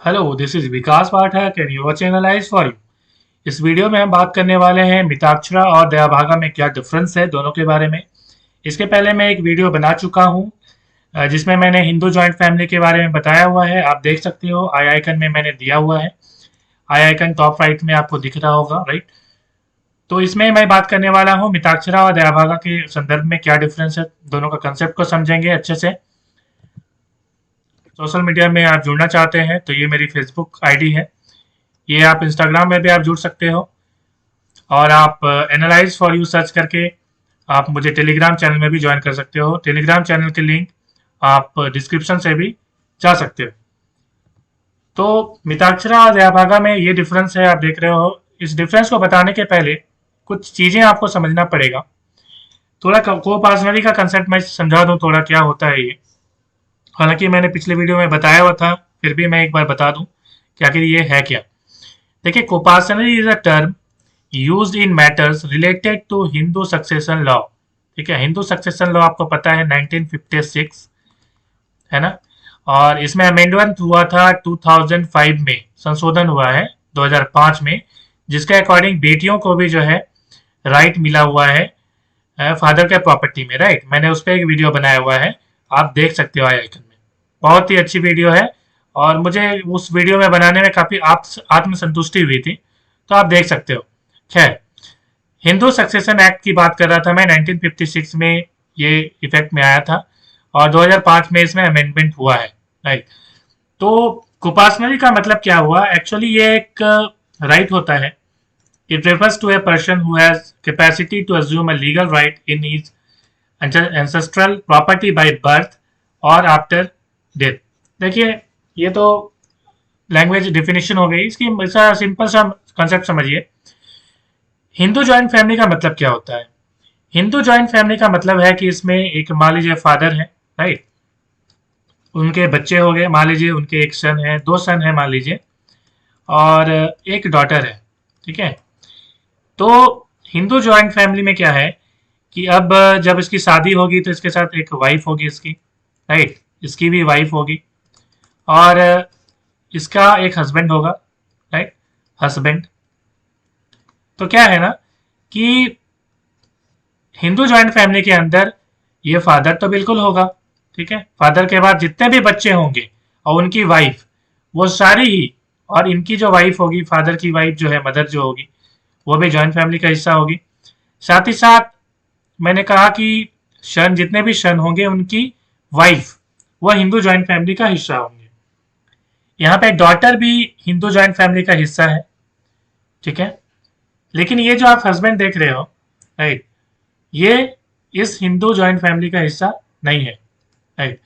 Hello, this is Vikas Pathak and your channel eyes for you. इस video में हम बात करने वाले हैं मिताक्षरा और दयाभागा में क्या डिफरेंस है दोनों के बारे में। इसके पहले मैं एक वीडियो बना चुका हूँ जिसमें मैंने हिंदू जॉइंट फैमिली के बारे में बताया हुआ है। आप देख सकते हो, आई आइकन में मैंने दिया हुआ है। आई आइकन टॉप राइट में आपको दिख रहा होगा, राइट। तो इसमें मैं बात करने वाला हूँ मिताक्षरा और दयाभागा के संदर्भ में क्या डिफरेंस है, दोनों का कंसेप्ट को समझेंगे अच्छे से। सोशल मीडिया में आप जुड़ना चाहते हैं तो ये मेरी फेसबुक आईडी है, ये आप इंस्टाग्राम में भी आप जुड़ सकते हो, और आप एनालाइज फॉर यू सर्च करके आप मुझे टेलीग्राम चैनल में भी ज्वाइन कर सकते हो। टेलीग्राम चैनल के लिंक आप डिस्क्रिप्शन से भी जा सकते हो। तो मिताक्षरा और दयाभागा में ये डिफरेंस है, आप देख रहे हो। इस डिफरेंस को बताने के पहले कुछ चीज़ें आपको समझना पड़ेगा। थोड़ा कोपार्सनरी का कंसेप्ट मैं समझा दूं, थोड़ा क्या होता है ये। हालांकि मैंने पिछले वीडियो में बताया हुआ था, फिर भी मैं एक बार बता दूं कि आखिर ये है क्या। देखिए, coparcenary is a term used in matters related to Hindu succession law. ठीक है, हिंदू सक्सेशन लॉ आपको पता है 1956 है ना। और इसमें अमेंडमेंट हुआ था 2005 में, संशोधन हुआ है 2005 में, जिसके अकॉर्डिंग बेटियों को भी जो है राइट मिला हुआ है फादर के प्रॉपर्टी में, राइट। मैंने उस पर एक वीडियो बनाया हुआ है, आप देख सकते हो आई आइकन में। बहुत ही अच्छी वीडियो है और मुझे उस वीडियो में बनाने में काफ़ी आत्मसंतुष्टि हुई थी, तो आप देख सकते हो। खैर, हिंदू सक्सेशन एक्ट की बात कर रहा था मैं, 1956 में ये इफेक्ट में आया था और 2005 में इसमें अमेंडमेंट हुआ है, राइट। तो कुपासनरी का मतलब क्या हुआ, एक्चुअली ये एक राइट होता है। It refers to a person who has capacity to assume a legal right in his ancestral property by birth और आफ्टर डेथ। देखिए, ये तो लैंग्वेज डिफिनेशन हो गई इसकी। ऐसा सिंपल सा कंसेप्ट समझिए। हिंदू जॉइंट फैमिली का मतलब क्या होता है। हिंदू जॉइंट फैमिली का मतलब है कि इसमें एक, मान लीजिए फादर है, राइट, उनके बच्चे हो गए, मान लीजिए उनके एक सन है, दो सन है मान लीजिए, और एक डॉटर है, ठीक है। तो हिंदू जॉइंट फैमिली में क्या है कि अब जब इसकी शादी होगी तो इसके साथ एक वाइफ होगी इसकी, राइट, इसकी भी वाइफ होगी, और इसका एक हस्बैंड होगा, राइट, हस्बैंड। तो क्या है ना कि हिंदू जॉइंट फैमिली के अंदर ये फादर तो बिल्कुल होगा, ठीक है। फादर के बाद जितने भी बच्चे होंगे और उनकी वाइफ, वो सारी ही, और इनकी जो वाइफ होगी, फादर की वाइफ जो है, मदर जो होगी, वो भी जॉइंट फैमिली का हिस्सा होगी। साथ ही साथ मैंने कहा कि शन, जितने भी शन होंगे, उनकी वाइफ, वह हिंदू जॉइंट फैमिली का हिस्सा होंगे। यहाँ पे डॉटर भी हिंदू जॉइंट फैमिली का हिस्सा है, ठीक है। लेकिन ये जो आप हस्बैंड देख रहे हो, राइट, ये इस हिंदू जॉइंट फैमिली का हिस्सा नहीं है, राइट।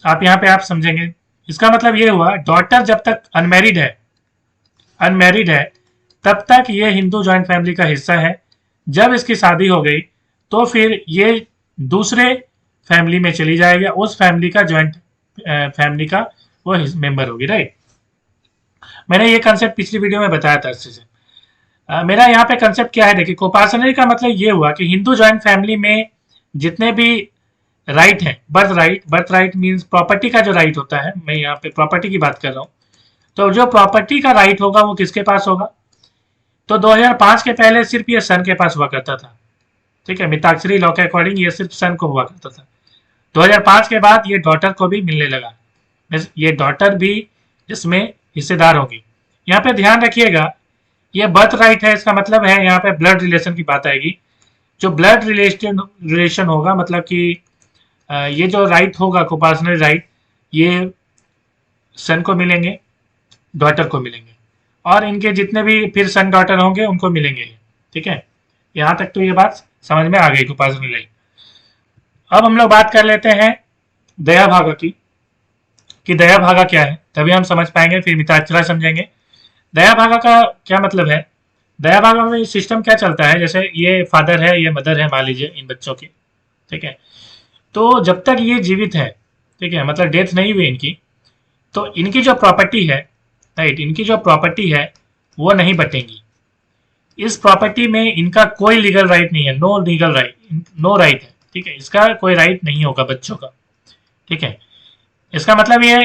आप यहाँ पे आप समझेंगे, इसका मतलब ये हुआ, डॉटर जब तक अनमैरिड है तब तक ये हिंदू जॉइंट फैमिली का हिस्सा है। जब इसकी शादी हो गई तो फिर ये दूसरे फैमिली में चली जाएगी, उस फैमिली का जॉइंट फैमिली का वो मेंबर होगी, राइट। मैंने ये कंसेप्ट पिछली वीडियो में बताया था अच्छे से। मेरा यहाँ पे कंसेप्ट क्या है, देखिए, कोपासनरी का मतलब ये हुआ कि हिंदू जॉइंट फैमिली में जितने भी राइट है, बर्थ राइट मीन्स प्रॉपर्टी का जो राइट होता है, मैं यहाँ पे प्रॉपर्टी की बात कर रहा हूँ। तो जो प्रॉपर्टी का राइट होगा वो किसके पास होगा, तो 2005 के पहले सिर्फ ये सन के पास हुआ करता था, ठीक है। मिताक्षरी लॉ के अकॉर्डिंग ये सिर्फ सन को हुआ करता था। 2005 के बाद ये डॉटर को भी मिलने लगा, ये डॉटर भी इसमें हिस्सेदार होगी। यहाँ पे ध्यान रखिएगा, ये बर्थ राइट है, इसका मतलब है यहाँ पे ब्लड रिलेशन की बात आएगी। जो ब्लड रिलेशन होगा, मतलब कि ये जो राइट होगा, कोपासनरी राइट, ये सन को मिलेंगे, डॉटर को मिलेंगे, और इनके जितने भी फिर सन डॉटर होंगे उनको मिलेंगे, ठीक है। यहाँ तक तो ये बात समझ में आ गई कोपासनरी राइट। अब हम लोग बात कर लेते हैं दया भागा की, कि दया भागा क्या है, तभी हम समझ पाएंगे, फिर मिताक्षरा समझेंगे। दया भागा का क्या मतलब है। दया भागा में सिस्टम क्या चलता है, जैसे ये फादर है, ये मदर है, मान लीजिए इन बच्चों की, ठीक है। तो जब तक ये जीवित है, ठीक है, मतलब डेथ नहीं हुई इनकी, तो इनकी जो प्रॉपर्टी है, राइट, इनकी जो प्रॉपर्टी है वो नहीं बटेंगी। इस प्रॉपर्टी में इनका कोई लीगल राइट नहीं है, no legal right, no right है, ठीक है। इसका कोई राइट नहीं होगा बच्चों का, ठीक है। इसका मतलब ये,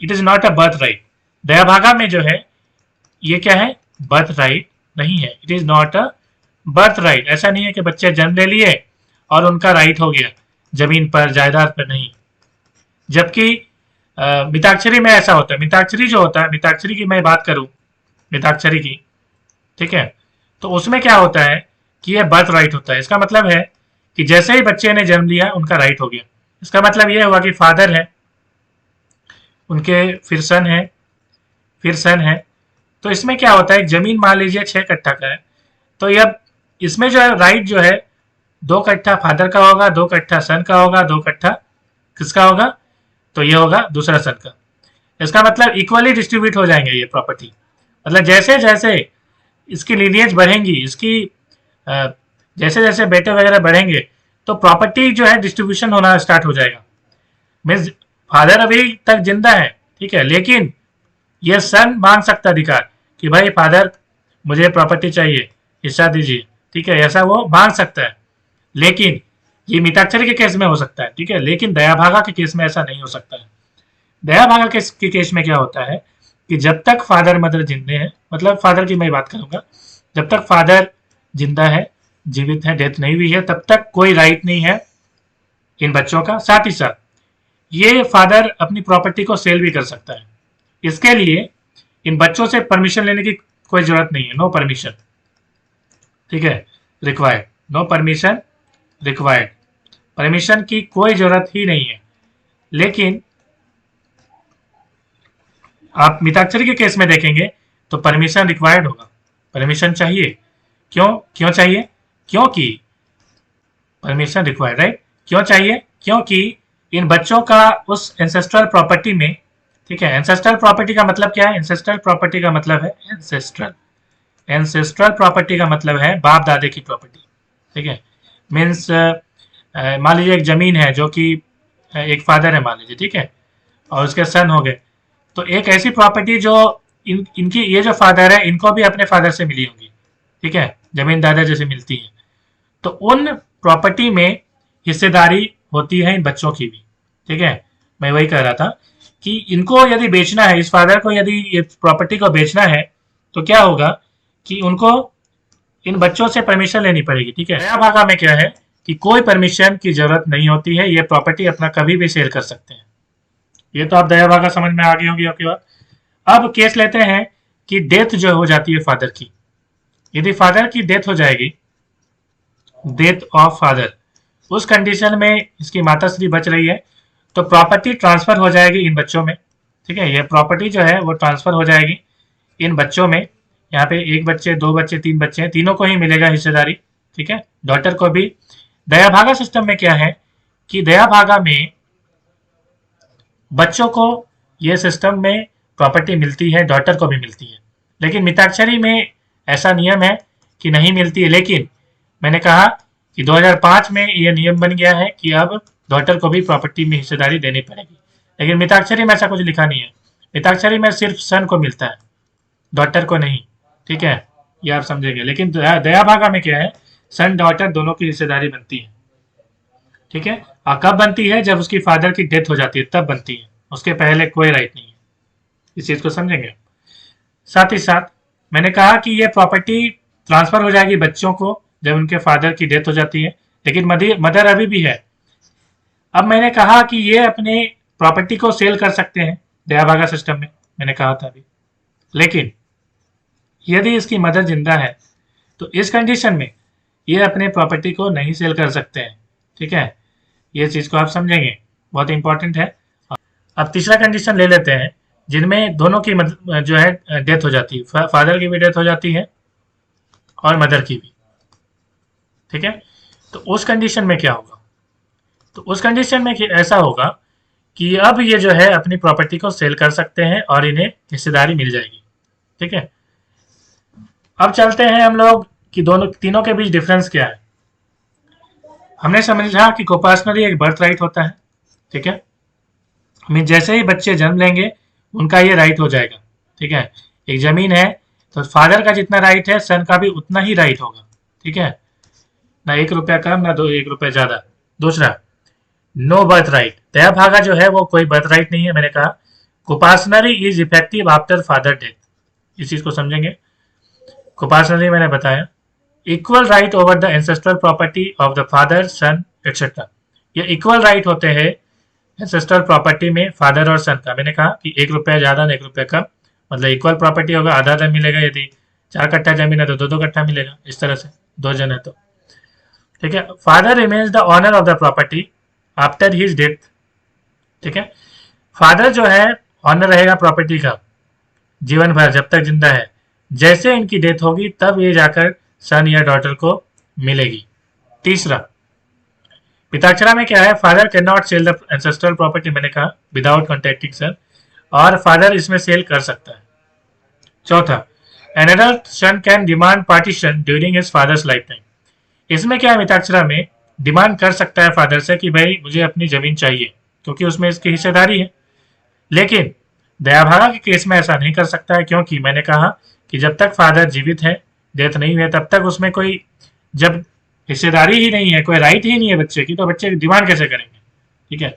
it is not a birth right. Dayabhaga में जो है ये क्या है, बर्थ राइट नहीं है। It is not a birth right. ऐसा नहीं है कि बच्चे जन्म ले लिए और उनका राइट हो गया जमीन पर, जायदाद पर, नहीं। जबकि मिताक्षरी में ऐसा होता है। मिताक्षरी जो होता है, मिताक्षरी की मैं बात करूं, मिताक्षरी की, ठीक है, तो उसमें क्या होता है कि यह बर्थ राइट होता है। इसका मतलब है कि जैसे ही बच्चे ने जन्म लिया उनका राइट हो गया। इसका मतलब यह हुआ कि फादर है, उनके फिर सन है, फिर सन है। तो इसमें क्या होता है, जमीन मान लीजिए 6 कट्ठा का है, तो यह इसमें जो है राइट जो है 2 कट्ठा फादर का होगा, 2 कट्ठा सन का होगा, 2 कट्ठा किसका होगा, तो ये होगा दूसरा सन का। इसका मतलब इक्वली डिस्ट्रीब्यूट हो जाएंगे ये प्रॉपर्टी। मतलब जैसे जैसे इसकी लीनियज बढ़ेंगी, इसकी जैसे जैसे बेटे वगैरह बढ़ेंगे, तो प्रॉपर्टी जो है डिस्ट्रीब्यूशन होना स्टार्ट हो जाएगा। मीन्स फादर अभी तक जिंदा है, ठीक है, लेकिन ये सन मांग सकता अधिकार कि भाई फादर मुझे प्रॉपर्टी चाहिए, हिस्सा दीजिए, ठीक है, ऐसा वो मांग सकता है। लेकिन ये मिताक्षरी के केस में हो सकता है, ठीक है, लेकिन दया भागा के केस में ऐसा नहीं हो सकता है। दया भागा के केस में क्या होता है कि जब तक फादर मदर जिंदे हैं, मतलब फादर की मैं बात करूंगा, जब तक फादर जिंदा है, जीवित है, डेथ नहीं हुई है, तब तक कोई राइट नहीं है इन बच्चों का। साथ ही साथ ये फादर अपनी प्रॉपर्टी को सेल भी कर सकता है। इसके लिए इन बच्चों से परमिशन लेने की कोई जरूरत नहीं है। नो परमिशन, ठीक है, required, no permission required, permission की कोई जरूरत ही नहीं है। लेकिन आप मिताक्षरी के केस में देखेंगे तो परमिशन रिक्वायर्ड होगा, परमिशन चाहिए। क्यों क्यों चाहिए, क्योंकि परमिशन रिक्वायर्ड, राइट, क्यों चाहिए, क्योंकि इन बच्चों का उस एंसेस्ट्रल प्रॉपर्टी में, ठीक है, एंसेस्ट्रल प्रॉपर्टी का मतलब क्या है, एंसेस्ट्रल प्रॉपर्टी का मतलब है एंसेस्ट्रल, एंसेस्ट्रल प्रॉपर्टी का मतलब है बाप दादे की प्रॉपर्टी, ठीक है। मीन्स मान लीजिए एक जमीन है जो कि एक फादर है मान लीजिए, ठीक है, और उसके सन हो गए, तो एक ऐसी प्रॉपर्टी जो इनकी ये जो फादर है इनको भी अपने फादर से मिली होगी, ठीक है, जमीन दादा जैसे मिलती है, तो उन प्रॉपर्टी में हिस्सेदारी होती है इन बच्चों की भी, ठीक है। मैं वही कह रहा था कि इनको यदि बेचना है, इस फादर को यदि ये प्रॉपर्टी को बेचना है, तो क्या होगा कि उनको इन बच्चों से परमिशन लेनी पड़ेगी, ठीक है। नया भागा में क्या है कि कोई परमिशन की जरूरत नहीं होती है, ये प्रॉपर्टी अपना कभी भी सेल कर सकते हैं। ये तो आप दया भागा समझ में आ गई होगी आपकी बात। अब केस लेते हैं कि डेथ जो हो जाती है फादर की। यदि फादर की डेथ हो जाएगी, डेथ ऑफ फादर, उस कंडीशन में इसकी माताश्री बच रही है, तो प्रॉपर्टी ट्रांसफर हो जाएगी इन बच्चों में, ठीक है। ये प्रॉपर्टी जो है वो ट्रांसफर हो जाएगी इन बच्चों में। यहाँ पे 1 बच्चे, 2 बच्चे, 3 बच्चे हैं, तीनों को ही मिलेगा हिस्सेदारी, ठीक है, डॉटर को भी। दया भागा सिस्टम में क्या है कि दया भागा में बच्चों को ये सिस्टम में प्रॉपर्टी मिलती है, डॉटर को भी मिलती है। लेकिन मिताक्षरी में ऐसा नियम है कि नहीं मिलती है। लेकिन मैंने कहा कि 2005 में ये नियम बन गया है कि अब डॉटर को भी प्रॉपर्टी में हिस्सेदारी देनी पड़ेगी। लेकिन मिताक्षरी में ऐसा कुछ लिखा नहीं है। मिताक्षरी में सिर्फ सन को मिलता है, डॉटर को नहीं, ठीक है, ये आप समझेंगे। लेकिन दया भागा में क्या है, सन डॉटर दोनों की हिस्सेदारी बनती है, ठीक है। और कब बनती है, जब उसकी फादर की डेथ हो जाती है तब बनती है, उसके पहले कोई राइट नहीं है। इस चीज को समझेंगे। साथ ही साथ मैंने कहा कि ये प्रॉपर्टी ट्रांसफर हो जाएगी बच्चों को जब उनके फादर की डेथ हो जाती है, लेकिन मदर अभी भी है। अब मैंने कहा कि ये अपने प्रॉपर्टी को सेल कर सकते हैं दया भागा सिस्टम में, मैंने कहा था अभी। लेकिन यदि इसकी मदर जिंदा है तो इस कंडीशन में ये अपने प्रॉपर्टी को नहीं सेल कर सकते हैं, ठीक है। ये चीज को आप समझेंगे, बहुत इंपॉर्टेंट है। अब तीसरा कंडीशन ले लेते हैं जिनमें दोनों की जो है डेथ हो जाती है, फादर की भी डेथ हो जाती है और मदर की भी, ठीक है। तो उस कंडीशन में क्या होगा, तो उस कंडीशन में ऐसा होगा कि अब ये जो है अपनी प्रॉपर्टी को सेल कर सकते हैं और इन्हें हिस्सेदारी मिल जाएगी, ठीक है। अब चलते हैं हम लोग कि तीनों के बीच डिफरेंस क्या है। हमने समझा कि कोपर्सनली एक बर्थ राइट होता है, ठीक है। जैसे ही बच्चे जन्म लेंगे उनका ये राइट हो जाएगा, ठीक है। एक जमीन है तो फादर का जितना राइट है सन का भी उतना ही राइट होगा, ठीक है, ना 1 रुपया कम ना 1 रुपया ज्यादा। दूसरा, नो बर्थ राइट। दया भागा जो है वो कोई बर्थ राइट नहीं है, मैंने कहा coparcenary is effective after father death, इस चीज को समझेंगे। कोपासनरी मैंने बताया, equal right over the ancestral property of the father son etcetera, ये इक्वल राइट होते हैं एंसेस्ट्रल प्रॉपर्टी में फादर और सन का। मैंने कहा कि 1 रुपया ज्यादा ना 1 रुपया कम, मतलब इक्वल प्रॉपर्टी होगा, आधा आधा मिलेगा। यदि 4 कट्ठा जमीन है तो 2 2 कट्ठा मिलेगा, इस तरह से 2 जन है तो ठीक है। Father remains the owner of the property after his death, ठीक है। फादर जो है ऑनर रहेगा प्रॉपर्टी का जीवन भर, जब तक जिंदा है। जैसे इनकी डेथ होगी तब ये जाकर सन या डॉटर को मिलेगी। तीसरा, पिताक्षरा में क्या है, father can not sell the ancestral property, मैंने कहा विदाउट कॉन्टेक्टिंग सन, और फादर इसमें सेल कर सकता है। चौथा, an adult son can demand partition during his father's life time, इसमें क्या है, मिताक्षरा में डिमांड कर सकता है फादर से कि भाई मुझे अपनी जमीन चाहिए, क्योंकि उसमें इसकी हिस्सेदारी है। लेकिन दयाभागा के केस में ऐसा नहीं कर सकता है, क्योंकि मैंने कहा कि जब तक फादर जीवित है, डेथ नहीं हुई है, तब तक उसमें कोई, जब हिस्सेदारी ही नहीं है, कोई राइट ही नहीं है बच्चे की, तो बच्चे डिमांड कैसे करेंगे, ठीक है।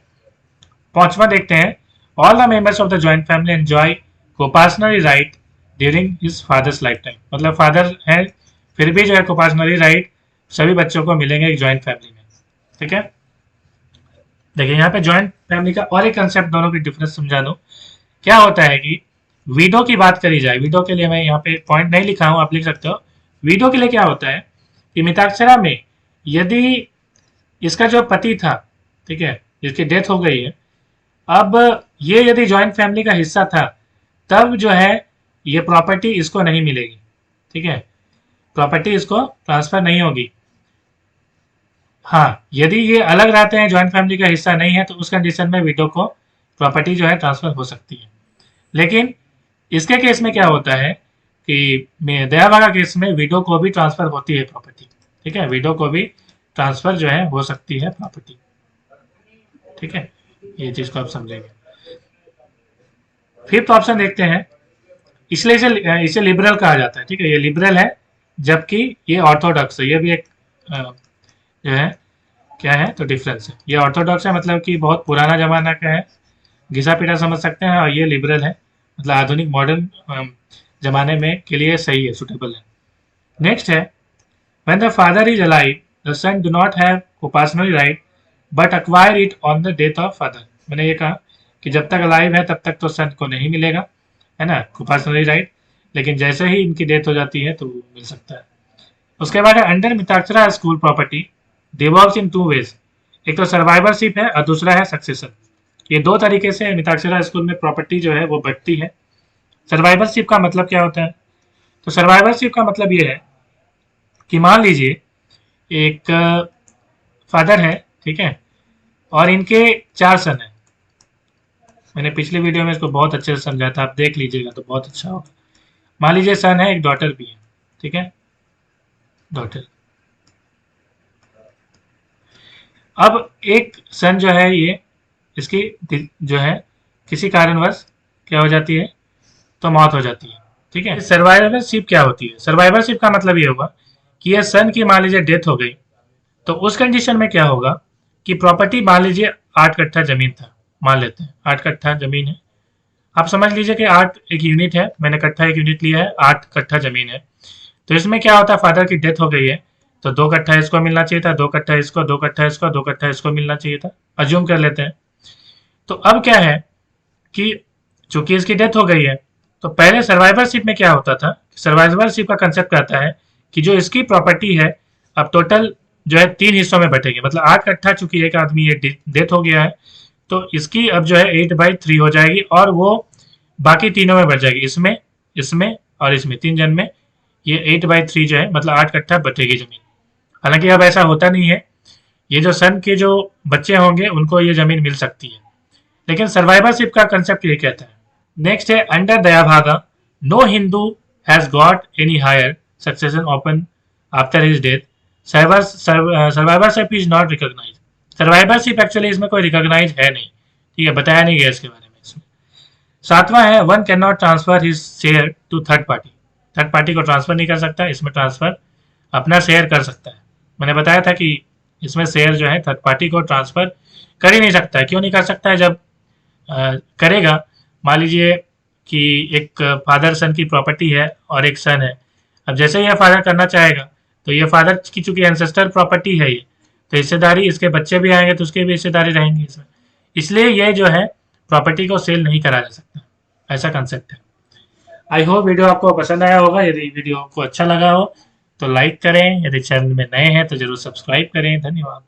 पांचवा देखते हैं, all the members of the joint family enjoy coparcenary right during his father's life time, मतलब फादर है फिर भी जो है कोपासनरी राइट सभी बच्चों को मिलेंगे एक जॉइंट फैमिली में, ठीक है। देखिए यहाँ पे जॉइंट फैमिली का और एक कंसेप्ट, दोनों की डिफरेंस समझा दूं। क्या होता है कि विडो की बात करी जाए, विडो के लिए मैं यहाँ पे पॉइंट नहीं लिखा हूँ, आप लिख सकते हो। विडो के लिए क्या होता है कि मिताक्षरा में यदि इसका जो पति था, ठीक है, जिसकी डेथ हो गई है, अब ये यदि जॉइंट फैमिली का हिस्सा था, तब जो है ये प्रॉपर्टी इसको नहीं मिलेगी, ठीक है, प्रॉपर्टी इसको ट्रांसफर नहीं होगी। हाँ, यदि ये अलग रहते हैं, जॉइंट फैमिली का हिस्सा नहीं है, तो उस कंडीशन में विडो को प्रॉपर्टी जो है ट्रांसफर हो सकती है। लेकिन इसके केस में क्या होता है कि दयाभागा केस में विडो को भी ट्रांसफर होती है प्रॉपर्टी, ठीक है, विडो को भी ट्रांसफर जो है हो सकती है प्रॉपर्टी, ठीक है, ये चीज को आप समझेंगे। फिफ्थ ऑप्शन देखते हैं, इसलिए इसे लिबरल कहा जाता है, ठीक है, ये लिबरल है, जबकि ये ऑर्थोडॉक्स है। ये भी एक जो है क्या है तो डिफरेंस है, ये ऑर्थोडॉक्स है मतलब कि बहुत पुराना जमाना का है, घिसा पीटा समझ सकते हैं, और ये लिबरल है मतलब आधुनिक मॉडर्न जमाने में के लिए सही है, सुटेबल है। नेक्स्ट है, when the father is alive the son do not have coparcenary right but acquire it on the death of father, मैंने ये कहा कि जब तक अलाइव है तब तक तो सन को नहीं मिलेगा, है ना, कोपासनरी राइट, लेकिन जैसे ही इनकी डेथ हो जाती है तो मिल सकता है। उसके बाद है, अंडर मिताक्षरा स्कूल प्रॉपर्टी डिवॉल्व्स इन 2 वेज, एक तो सर्वाइवरशिप है और दूसरा है सक्सेशन। ये 2 तरीके से मिताक्षरा स्कूल में प्रॉपर्टी जो है वो बढ़ती है। सर्वाइवरशिप का मतलब क्या होता है, तो सर्वाइवरशिप का मतलब ये है कि मान लीजिए एक फादर है, ठीक है, और इनके 4 सन है। मैंने पिछले वीडियो में इसको बहुत अच्छे से समझाया था, आप देख लीजिएगा तो बहुत अच्छा होगा। मान लीजिए सन है, एक डॉटर भी है, ठीक है, डॉटर। अब एक सन जो है ये, इसकी जो है किसी कारणवश क्या हो जाती है तो मौत हो जाती है, ठीक है। सर्वाइवरशिप क्या होती है, सर्वाइवरशिप का मतलब ये होगा कि ये सन की मान लीजिए डेथ हो गई, तो उस कंडीशन में क्या होगा कि प्रॉपर्टी, मान लीजिए 8 कट्ठा जमीन था, मान लेते हैं 8 कट्ठा जमीन है, आप समझ लीजिए कि 8 एक यूनिट है, मैंने कट्ठा एक यूनिट लिया है, 8 कट्ठा जमीन है। तो इसमें क्या होता है, फादर की डेथ हो गई है तो 2 कट्ठा इसको मिलना चाहिए था, 2 कट्ठा इसको, 2 कट्ठा इसको, 2 कट्ठा इसको मिलना चाहिए था, अज्यूम कर लेते हैं। तो अब क्या है कि चूंकि इसकी डेथ हो गई है, तो पहले सर्वाइवरशिप में क्या होता था, सर्वाइवरशिप का कंसेप्ट कहता है कि जो इसकी प्रॉपर्टी है अब टोटल जो है 3 हिस्सों में बटेगी, मतलब 8 कट्ठा, चूंकि एक आदमी ये डेथ हो गया है तो इसकी अब जो है 8/3 हो जाएगी, और वो बाकी तीनों में बच जाएगी, इसमें, इसमें और इसमें, 3 जन में ये 8/3 जो है मतलब 8 कट्ठा बचेगी जमीन। हालांकि अब ऐसा होता नहीं है, ये जो सन के जो बच्चे होंगे उनको ये जमीन मिल सकती है, लेकिन सर्वाइवरशिप का कंसेप्ट ये कहता है। नेक्स्ट है, under Dayabhaga no Hindu has got any higher succession open after his death, survivorship is not recognise. Survivorship actually इसमें कोई रिकॉग्नाइज है नहीं, ठीक है, बताया नहीं गया इसके बारे में इसमें। 7वां है, one can not transfer his share to third party, third party को ट्रांसफर नहीं कर सकता, इसमें ट्रांसफर अपना शेयर कर सकता है। मैंने बताया था कि इसमें शेयर जो है थर्ड पार्टी को ट्रांसफर कर ही नहीं सकता है। क्यों नहीं कर सकता है, जब करेगा मान लीजिए कि एक फादर सन की प्रॉपर्टी है और एक सन है। अब जैसे यह फादर करना चाहेगा तो ये फादर की चूंकि एंसेस्टर प्रॉपर्टी है ये, तो हिस्सेदारी इसके बच्चे भी आएंगे तो उसकी भी हिस्सेदारी रहेंगी इसमें। इसलिए ये जो है प्रॉपर्टी को सेल नहीं करा जा सकता, ऐसा कंसेप्ट है। आई होप वीडियो आपको पसंद आया होगा। यदि वीडियो को अच्छा लगा हो तो लाइक करें, यदि चैनल में नए हैं तो जरूर सब्सक्राइब करें। धन्यवाद।